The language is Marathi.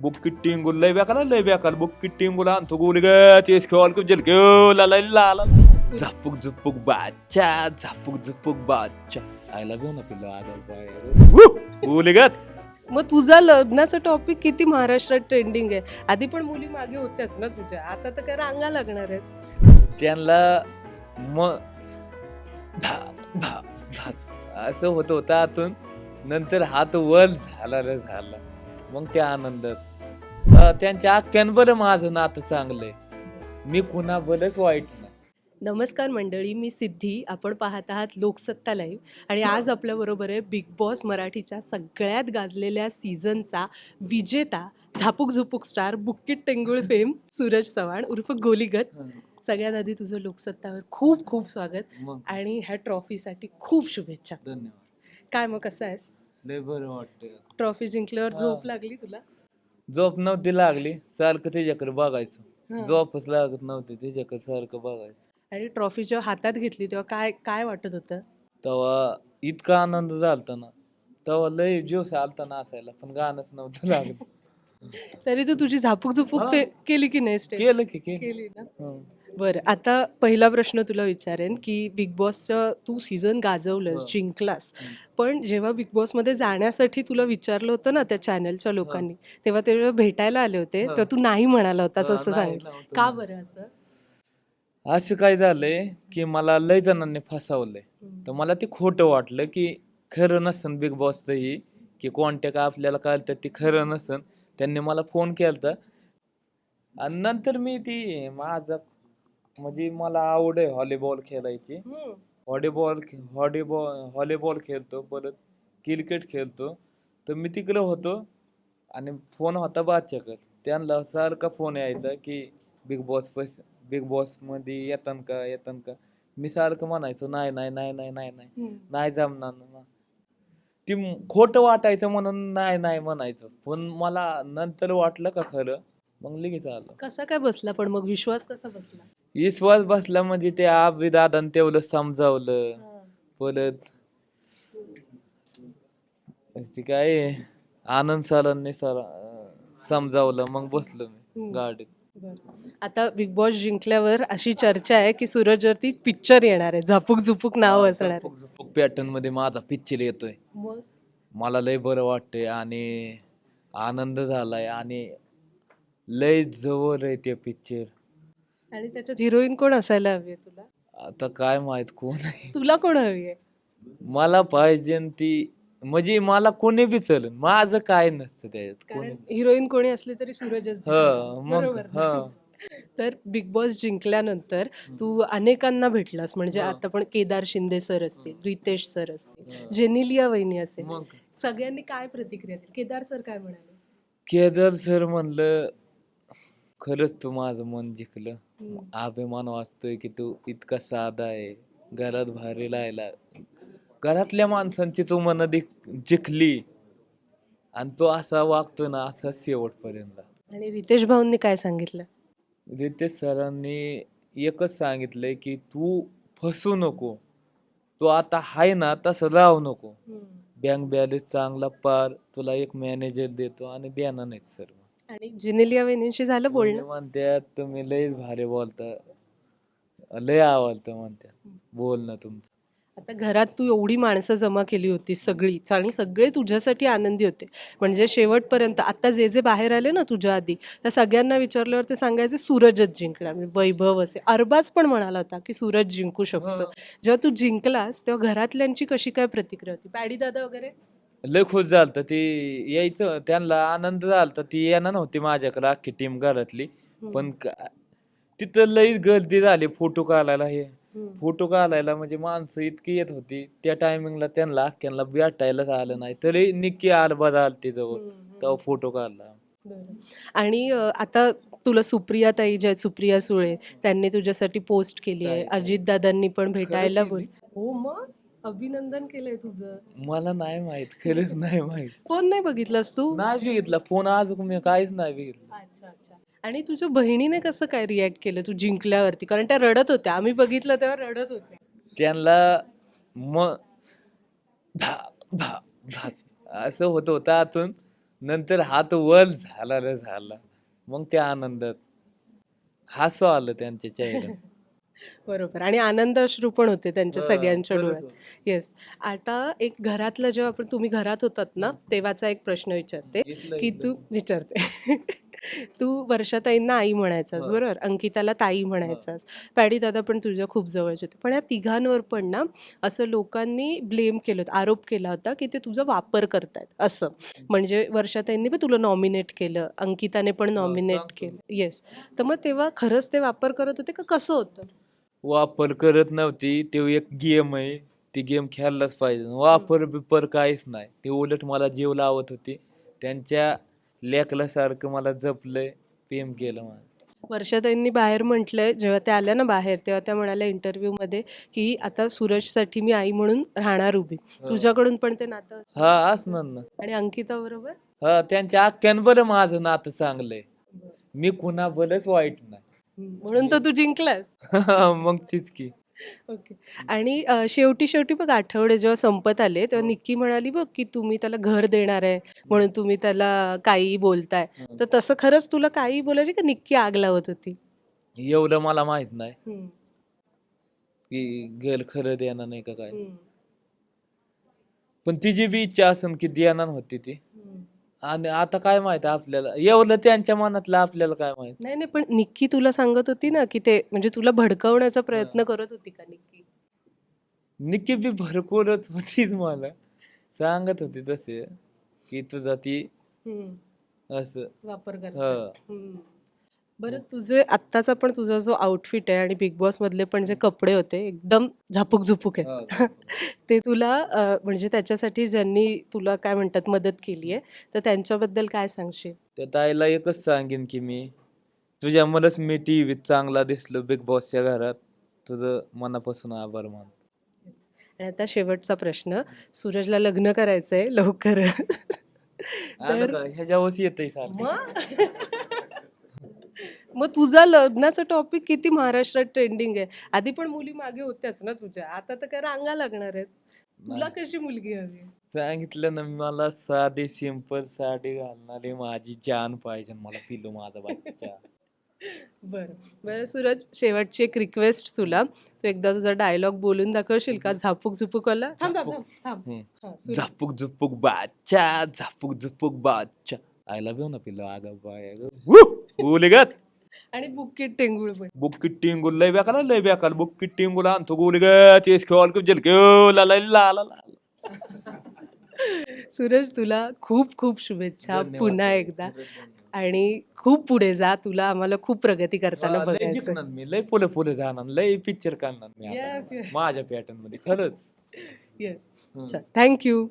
बुक्की टिंगुल लय बेकार बुक्की टिंगुल आणतो गोली गेस खेळ जल घेऊ ला झापूक झुपूक बाच्या आयला घेऊ ना पिल्लो आदल गोली गत. मग तुझा लग्नाचा टॉपिक किती महाराष्ट्रात ट्रेंडिंग आहे. आधी पण मुली मागे होत्याच ना तुझ्या, आता तर काय रांगा लागणार आहेत. त्यांना मग भात असं होतं आतून, नंतर हात वर झाला मग त्या आनंदात त्यांच्या आख्यान बरं माझं नातं चांगलंय, मी कुणा बरंच वाईट नाही. नमस्कार मंडळी, मी सिद्धी. आपण पाहत आहात लोकसत्ता लाईव्ह आणि आज आपल्या बरोबर आहे बिग बॉस मराठीच्या सगळ्यात गाजलेल्या सीझनचा विजेता, झापूक झुपूक स्टार, बुक्कीट टेंगुळ फेम सूरज चव्हाण उर्फ गोलीगत. सगळ्यात आधी तुझं लोकसत्तावर खूप खूप स्वागत आणि ह्या ट्रॉफीसाठी खूप शुभेच्छा. धन्यवाद. काय मग कसं आहेस? लय बरं वाटतंय. ट्रॉफी जिंकल्यावर झोप लागली तुला? झोप नव्हती लागली, सारखं त्याच्याकडे बघायचं. झोपच लागत नव्हती, त्याच्याकडे सारखं बघायचं. आणि ट्रॉफी जेव्हा हातात घेतली तेव्हा काय काय वाटत होतं? तेव्हा इतका आनंद झालता ना, तेव्हा लय जोश आलता नाचायला, पण गाणंच नव्हतं लागत. तरी तू तुझी झापूक झुपूक केली की नाही? केलं की केली ना. बरं, आता पहिला प्रश्न तुला विचारेन की बिग बॉसचं तू सीझन गाजवलंस, जिंकलास, पण जेव्हा बिग बॉसमध्ये जाण्यासाठी तुला विचारलं होतं ना त्या चॅनलच्या लोकांनी, तेव्हा ते भेटायला आले होते, तर तू नाही म्हणाला होतास असं सांगितलं. का बरं असं? असं काय झालंय की मला लय जणांनी फसवलंय, तर मला ते खोटं वाटलं की खरं नसन बिग बॉसचं ही, की कॉन्टॅक्ट आपल्याला कळतं ते खरं नसन. त्यांनी मला फोन केलता आणि नंतर मी ती माझा म्हणजे मला आवड आहे व्हॉलीबॉल खेळायची. व्हॉलीबॉल खेळतो, परत क्रिकेट खेळतो, तर मी तिकडे होतो आणि फोन होता बादशाहकर. त्यांना सारखा फोन यायचा की बिग बॉस मध्ये येतान का. मी सारखं म्हणायचो नाही जमणार ना. ती खोटं वाटायचं म्हणून नाही म्हणायचं, पण मला नंतर वाटलं का खरं, मग लगेच आलं. कसा काय बसला पण मग विश्वास कसा बसला? विश्वास बसला म्हणजे ते आबी दादान तेवढं समजावलं, परत ते काय आनंद सरांनी समजावलं, मग बसलो मी गाडीत. आता बिग बॉस जिंकल्यावर अशी चर्चा आहे की सूरजवरती पिक्चर येणार आहे, झापूक झुपूक नाव असणार आहे. पॅटर्न मध्ये माझा पिक्चर येतोय. मग मला लय बरं वाटतंय आणि आनंद झालाय आणि लय जवळ आहे ते पिक्चर. आणि त्याच्यात हिरोईन कोण असायला हवी आहे तुला? आता काय माहित कोण आहे. तुला कोण हवी आहे? मला पाहिजे ती, म्हणजे मला कोणी बी चालेल, माझं काय नसतं त्याच्यात. कारण हिरोईन कोणी असली तरी सूरजच दिसणार. बरोबर ना? तर बिग बॉस जिंकल्यानंतर तू अनेकांना भेटलास, म्हणजे आता पण केदार शिंदे सर असतील, रितेश सर असतील, जेनिलिया वहिनी असेल, सगळ्यांनी काय प्रतिक्रिया दिली? केदार सर काय म्हणाले? केदार सर म्हणलं खरंच तू माझं मन जिंकलं, अभिमान वाटतोय की तू इतका साधा आहे, घरात भारी राहिला, घरातल्या माणसांची तू मन जिंकली आणि तो असा वागतो ना, असा शेवटपर्यंत. आणि रितेश भाऊंनी काय सांगितलं? रितेश सरांनी एकच सांगितलंय की तू फसू नको, तू आता हाय ना तसं राहू नको, बँक बॅलन्स चांगला पार, तुला एक मॅनेजर देतो आणि देणार नाहीत सर. आणि जेनेलिया वहिनींशी झालं बोलणं? म्हणतात तुम्ही लयच भारी बोलता, लय आवडतं म्हणतात बोलणं तुमचं. आता घरात तू एवढी माणसं जमा केली होती सगळीच, आणि सगळे तुझ्यासाठी आनंदी होते, म्हणजे शेवटपर्यंत. आता जे जे बाहेर आले ना तुझ्या आधी, त्या सगळ्यांना विचारल्यावर ते सांगायचे सूरजच जिंकला. वैभव असे अरबाज पण म्हणाला होता की सूरज जिंकू शकतो. जेव्हा तू जिंकलास तेव्हा घरातल्यांची कशी काय प्रतिक्रिया होती? पॅडी दादा वगैरे लय खुश झालत, ती यायचं, त्यांना आनंद झालता. ती येणार नव्हती माझ्याकडे अख्खी टीम घरातली, पण तिथं लई गर्दी झाली फोटो काढायला. फोटो काढायला म्हणजे माणसं इतकी येत होती, त्या टायमिंगला त्यांना अख्ख्यांना भेटायलाच आलं नाही, तरी निक्की आरबाज आलती जवळ, तेव्हा फोटो काढला. आणि आता तुला सुप्रिया ताई, जय सुप्रिया सुळे, त्यांनी तुझ्यासाठी पोस्ट केली आहे, अजित दादांनी पण भेटायला बोल. हो, मग अभिनंदन केलंय तुझं. मला नाही माहित, खरंच नाही माहित. फोन नाही बघितलास तू? नाही बघितला फोन, आज मी काहीच नाही बघितलं. अच्छा. आणि तुझ्या बहिणीने कसं काय रिॲक्ट केलं तू जिंकल्यावरती? कारण त्या रडत होत्या, आम्ही बघितलं तेव्हा रडत होत्या. त्यांना मग असं होतं आतून, नंतर हात वर झाला रे झाला. मग त्या आनंदात हसू आलं त्यांच्या चेहऱ्यावर. बरोबर. आणि आनंद अश्रू पण होते त्यांच्या हा, सगळ्यांच्या खरंच डोळ्यात. होतं. येस. आता एक घरातलं जेव्हा तुम्ही घरात होतात ना, तेव्हाचा एक प्रश्न विचारते, इथलं की इथलं. तू विचारते. तू वर्षाताईंना आई म्हणायचास, हा. बरोबर? अंकिताला ताई म्हणायचास. पॅडी दादा पण तुझ्या खूप जवळचे होते. पण या तिघांवर पण ना असं लोकांनी ब्लेम केलं होतं, आरोप केला होता, की ते तुझा वापर करतायत असं. म्हणजे वर्षाताईंनी पण तुला नॉमिनेट केलं, अंकिताने पण नॉमिनेट सांगतो. केलं. येस. तर मग तेव्हा खरंच ते वापर करत होते का कसं होतं? वापर करत नव्हती. ते एक गेम आहे. ती गेम खेळलाच पाहिजे. वापर बिपर काहीच नाही. ते उलट मला जीव लावत होती. त्यांच्या लेकलासारखं मला जपलंय, प्रेम केलं मला. वर्षाताईंनी बाहेर म्हटलंय, जेव्हा त्या आल्या ना बाहेर, तेव्हा त्या म्हणाल्या इंटरव्ह्यूमध्ये, की आता सूरजसाठी मी आई म्हणून राहणार उभी. तुझ्याकडून पण ते नातं असणार? हा असणार ना. आणि अंकिता बरोबर? हा त्यांच्या आख्यान माझं नातं चांगलंय. मी कुणाबरच वाईट नाही. म्हणून तर तू जिंकलास. मग तीच की. ओके. आणि शेवटी शेवटी बघ आठवडे जेव्हा संपत आले, तेव्हा निक्की म्हणाली बघ, की तुम्ही त्याला घर देणार आहे म्हणून तुम्ही त्याला काहीही बोलताय. तर तसं खरंच तुला काहीही बोलायची का निक्की आग लावत होती? एवढं मला माहित नाही हम्म, की गेल खरं देणार नाही का काय. हम्म, पण तिची बी इच्छा असेल की देणार होती ती. हम्म. आणि आता काय माहित आपल्याला, एवढं त्यांच्या मनातलं आपल्याला काय माहित. नाही नाही, पण निक्की तुला सांगत होती ना, की ते म्हणजे तुला भडकवण्याचा प्रयत्न करत होती का निक्की? निकी बी भरपूरच होती मला, सांगत होती तसे की तुझा ती हम्म, असं. वापर हा. करतात. बरं, तुझे आत्ताचा पण तुझा जो आउटफिट आहे आणि बिग बॉस मधले पण जे कपडे होते एकदम झापूक झुपूक आहेत. हा. ते तुला म्हणजे त्याच्यासाठी ज्यांनी तुला काय म्हणतात मदत केली आहे, तर त्यांच्याबद्दल काय सांगशील? त्या ताईला एकच सांगेन की मी, तुझ्यामुळेच मी टीव्हीत चांगला दिसलो बिग बॉसच्या घरात. तुझं मनापासून आभार मान. आणि आता शेवटचा प्रश्न, सूरजला लग्न करायचंय लवकर. आलं का ह्याच्यावरच येतंय सारखं. मग तुझा लग्नाचा टॉपिक किती महाराष्ट्रात ट्रेंडिंग आहे. आधी पण मुली मागे होत्याच ना तुझ्या, आता तर काय रांगा लागणार आहेत. तुला कशी मुलगी हवी? सांगितलं ना, मला साधी सिंपल साडी घालणारी माझी जान पाहिजे, मला पिलू माझा बच्चा. बरं बरं सूरज, शेवटची एक रिक्वेस्ट तुला, तू एकदा तुझा डायलॉग बोलून दाखवशील का? झापूक झुपूकवाला. थांब थांब थांब थांब. हा, सुरू. Zapuk Jhupuk बाच्चा, Zapuk Jhupuk बाच्चा. I love you ना पिल्लो. आग बाय गुलिगत आणि बुक्कीट टेंगुळ पण. बुक्की टिंगुल लय बेकार बुक्की टिंगुल आणतो गुलिगत येस खेळ जलक्यो ला ला ला ला ला. सूरज, तुला खूप खूप शुभेच्छा धन्यवाद. पुन्हा एकदा. आणि खूप पुढे जा, तुला आम्हाला खूप प्रगती करताना लय बघायचं. जिंकणार मी, लय पुढे पुढे जाणार, लय पिक्चर काढणार मी Yes, आता yes. माझ्या पॅटर्न मध्ये खरंच. येस. थँक्यू.